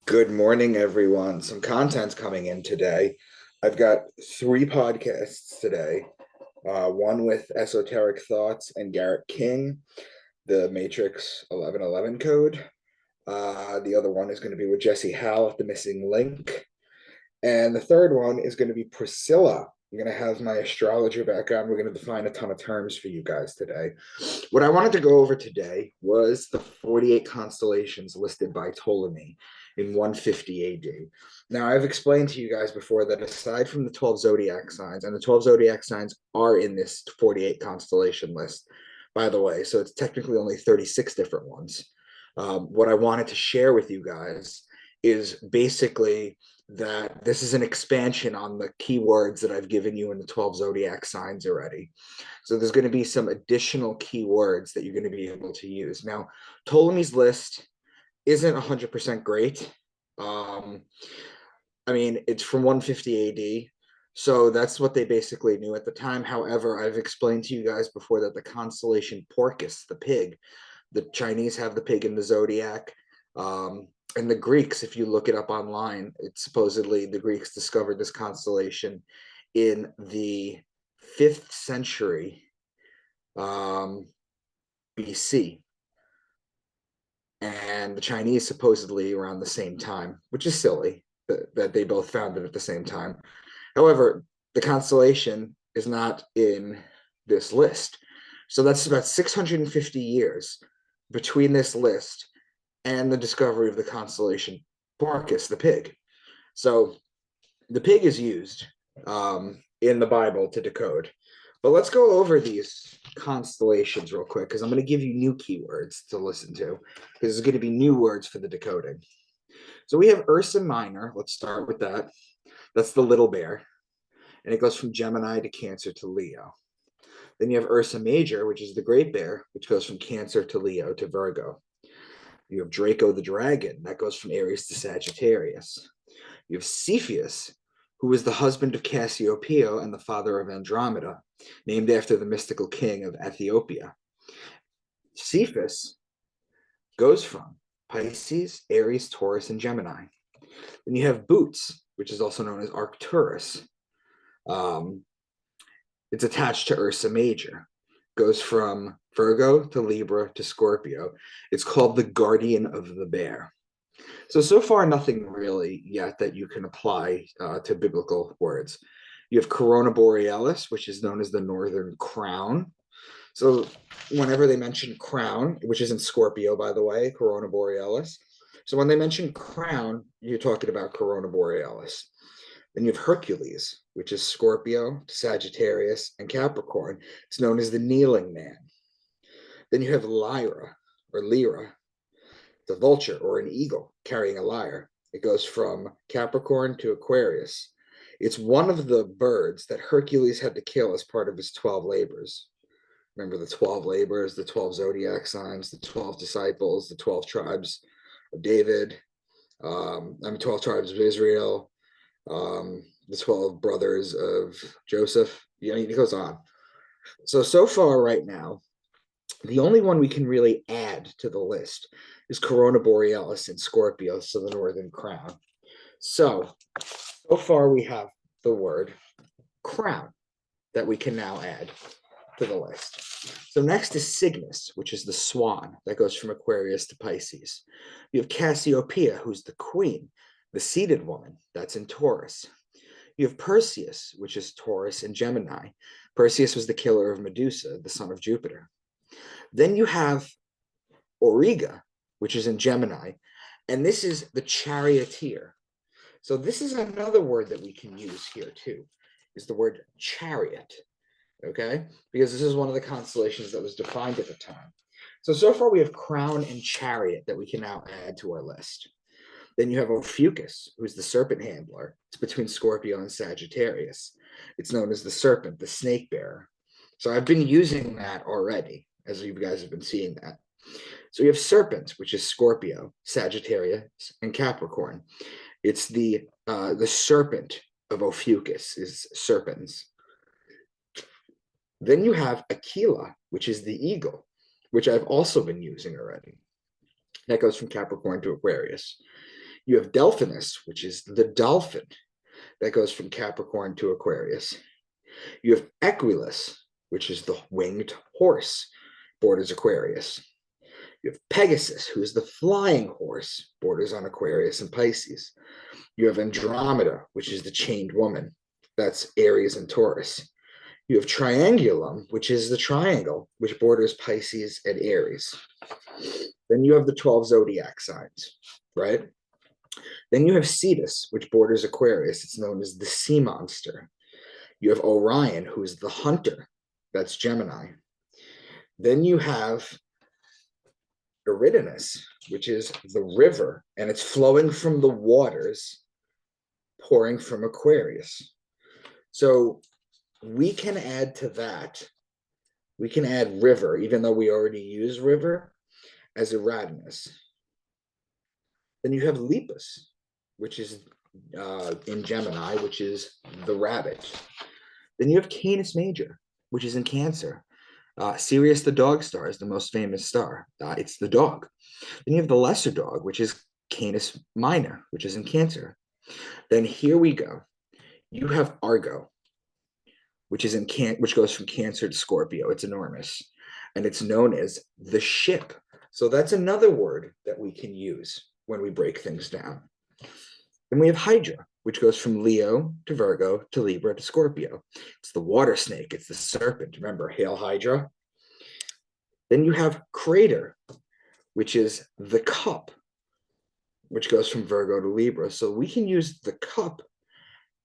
Good morning, everyone. Some content's coming in today. I've got three podcasts today. One with Esoteric Thoughts and Garrett King, the Matrix 1111 code. The other one is going to be with Jesse Howe at the Missing Link. And the third one is going to be Priscilla. I'm going to have my astrologer background. We're going to define a ton of terms for you guys today. What I wanted to go over today was the 48 constellations listed by Ptolemy in 150 AD. Now, I've explained to you guys before that aside from the 12 zodiac signs, and the 12 zodiac signs are in this 48 constellation list, by the way, so it's technically only 36 different ones. What I wanted to share with you guys is basically that this is an expansion on the keywords that I've given you in the 12 zodiac signs already. So there's going to be some additional keywords that you're going to be able to use. Now, Ptolemy's list isn't 100% great. Um, I mean, it's from 150 AD. So that's what they basically knew at the time. However, I've explained to you guys before that the constellation Porcus, the pig, the Chinese have the pig in the zodiac. And the Greeks, if you look it up online, it's supposedly the Greeks discovered this constellation in the 5th century BC. And the Chinese supposedly around the same time, which is silly that they both found it at the same time. However, the constellation is not in this list. So that's about 650 years between this list and the discovery of the constellation Porcus, the pig. So the pig is used in the Bible to decode. But let's go over these constellations real quick because I'm going to give you new keywords to listen to because there's going to be new words for the decoding. So we have Ursa Minor. Let's start with that. That's the little bear. And it goes from Gemini to Cancer to Leo. Then you have Ursa Major, which is the great bear, which goes from Cancer to Leo to Virgo. You have Draco the dragon. That goes from Aries to Sagittarius. You have Cepheus, who was the husband of Cassiopeia and the father of Andromeda, named after the mystical king of Ethiopia. Cepheus goes from Pisces, Aries, Taurus, and Gemini. Then you have Boots, which is also known as Arcturus. It's attached to Ursa Major. Goes from Virgo to Libra to Scorpio. It's called the guardian of the bear. So far, nothing really yet that you can apply to biblical words. You have Corona Borealis, which is known as the Northern Crown. So whenever they mention crown, which is in Scorpio, by the way, Corona Borealis. So when they mention crown, you're talking about Corona Borealis. Then you have Hercules, which is Scorpio, Sagittarius, and Capricorn. It's known as the kneeling man. Then you have Lyra, or Lyra, the vulture, or an eagle carrying a lyre. It goes from Capricorn to Aquarius. It's one of the birds that Hercules had to kill as part of his 12 labors. Remember the 12 labors, the 12 zodiac signs, the 12 disciples, the 12 tribes of David, 12 tribes of Israel, the 12 brothers of Joseph. It goes on. So far, right now, the only one we can really add to the list is Corona Borealis in Scorpio, so the Northern Crown. So far we have the word crown that we can now add to the list. So next is Cygnus, which is the swan that goes from Aquarius to Pisces. You have Cassiopeia, who's the queen, the seated woman, that's in Taurus. You have Perseus, which is Taurus and Gemini. Perseus was the killer of Medusa, the son of Jupiter. Then you have Auriga, which is in Gemini, and this is the charioteer. So this is another word that we can use here too, is the word chariot, okay? Because this is one of the constellations that was defined at the time. So far we have crown and chariot that we can now add to our list. Then you have Ophiuchus, who's the serpent handler. It's between Scorpio and Sagittarius. It's known as the serpent, the snake bearer. So I've been using that already, as you guys have been seeing that. So you have serpent, which is Scorpio, Sagittarius, and Capricorn. It's the serpent of Ophiuchus is serpents. Then you have Aquila, which is the eagle, which I've also been using already. That goes from Capricorn to Aquarius. You have Delphinus, which is the dolphin that goes from Capricorn to Aquarius. You have Equilus, which is the winged horse, borders Aquarius. You have Pegasus, who is the flying horse, borders on Aquarius and Pisces. You have Andromeda, which is the chained woman, that's Aries and Taurus. You have Triangulum, which is the triangle, which borders Pisces and Aries. Then you have the 12 zodiac signs, right? Then you have Cetus, which borders Aquarius. It's known as the sea monster. You have Orion, who is the hunter. That's Gemini. Then you have Eridanus, which is the river, and it's flowing from the waters, pouring from Aquarius. So we can add to that, we can add river, even though we already use river, as Eridanus. Then you have Lepus, which is in Gemini, which is the rabbit. Then you have Canis Major, which is in Cancer. Sirius the dog star is the most famous star. It's the dog. Then you have the lesser dog, which is Canis Minor, which is in Cancer. Then here we go. You have Argo, which is which goes from Cancer to Scorpio. It's enormous, and it's known as the ship. So that's another word that we can use when we break things down. Then we have Hydra, which goes from Leo to Virgo to Libra to Scorpio. It's the water snake. It's the serpent. Remember, Hail Hydra. Then you have Crater, which is the cup, which goes from Virgo to Libra. So we can use the cup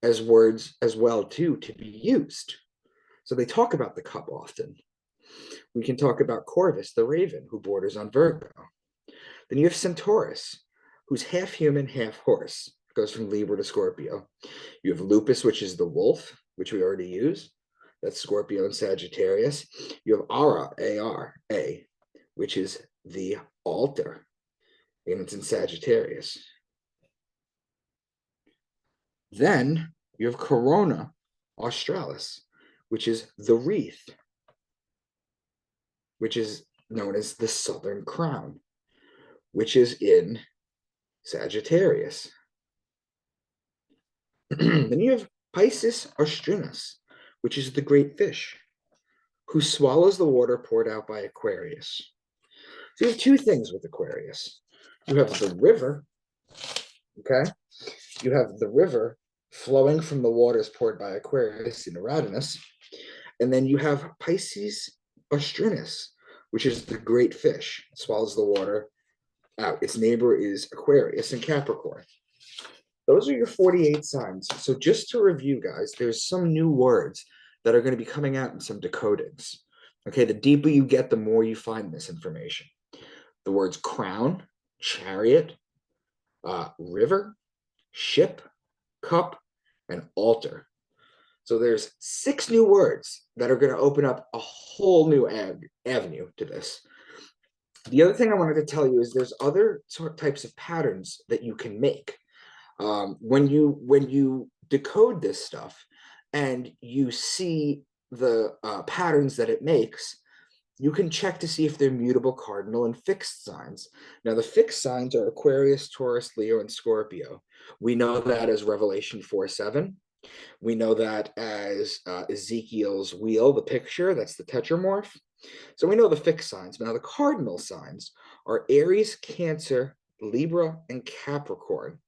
as words as well, too, to be used. So they talk about the cup often. We can talk about Corvus, the raven, who borders on Virgo. Then you have Centaurus, who's half human, half horse. Goes from Libra to Scorpio. You have Lupus, which is the wolf, which we already use. That's Scorpio and Sagittarius. You have Ara, A-R-A, which is the altar, and it's in Sagittarius. Then you have Corona Australis, which is the wreath, which is known as the Southern Crown, which is in Sagittarius. Then you have Pisces Austrinus, which is the great fish, who swallows the water poured out by Aquarius. So you have two things with Aquarius. You have the river, okay? You have the river flowing from the waters poured by Aquarius in Eridanus. And then you have Pisces Austrinus, which is the great fish, swallows the water out. Its neighbor is Aquarius and Capricorn. Those are your 48 signs. So just to review, guys, there's some new words that are going to be coming out in some decodings. Okay, the deeper you get, the more you find this information. The words crown, chariot, river, ship, cup, and altar. So there's 6 new words that are going to open up a whole new avenue to this. The other thing I wanted to tell you is there's other types of patterns that you can make. When you decode this stuff and you see the patterns that it makes, you can check to see if they're mutable, cardinal, and fixed signs. Now, the fixed signs are Aquarius, Taurus, Leo, and Scorpio. We know that as Revelation 4:7. We know that as Ezekiel's wheel, the picture, that's the tetramorph. So we know the fixed signs. Now, the cardinal signs are Aries, Cancer, Libra, and Capricorn.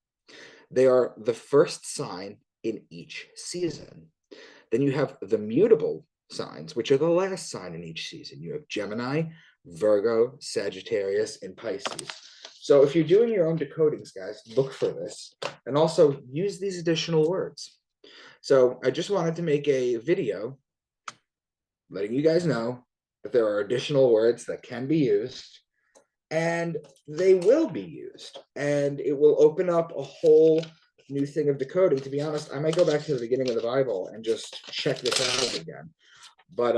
They are the first sign in each season. Then you have the mutable signs, which are the last sign in each season. You have Gemini, Virgo, Sagittarius, and Pisces. So if you're doing your own decodings, guys, look for this. And also use these additional words. So I just wanted to make a video letting you guys know that there are additional words that can be used, and they will be used, and it will open up a whole new thing of decoding. To be honest, I might go back to the beginning of the Bible and just check this out again. But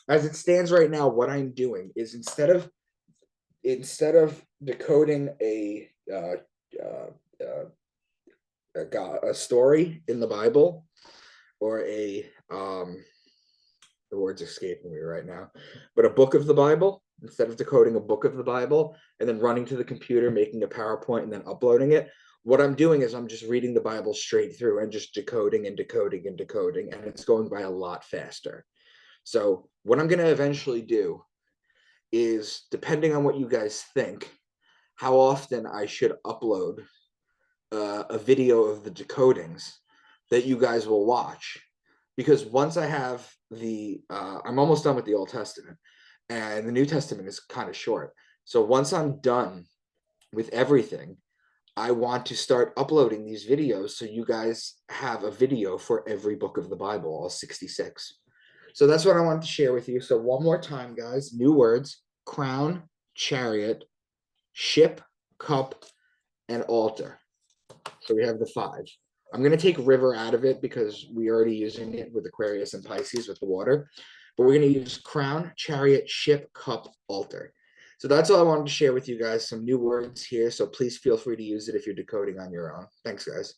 as it stands right now, what I'm doing is instead of decoding a story in the Bible, or the word's escaping me right now, but a book of the Bible, instead of decoding a book of the Bible and then running to the computer, making a PowerPoint, and then uploading it. What I'm doing is I'm just reading the Bible straight through and just decoding and decoding and decoding, and it's going by a lot faster. So what I'm going to eventually do is, depending on what you guys think, how often I should upload a video of the decodings that you guys will watch. Because once I have I'm almost done with the Old Testament, and the New Testament is kind of short. So once I'm done with everything, I want to start uploading these videos so you guys have a video for every book of the Bible, all 66. So that's what I wanted to share with you. So one more time, guys, new words: crown, chariot, ship, cup, and altar. So we have the 5. I'm going to take river out of it because we're already using it with Aquarius and Pisces with the water. But we're going to use crown, chariot, ship, cup, altar. So that's all I wanted to share with you guys. Some new words here. So please feel free to use it if you're decoding on your own. Thanks, guys.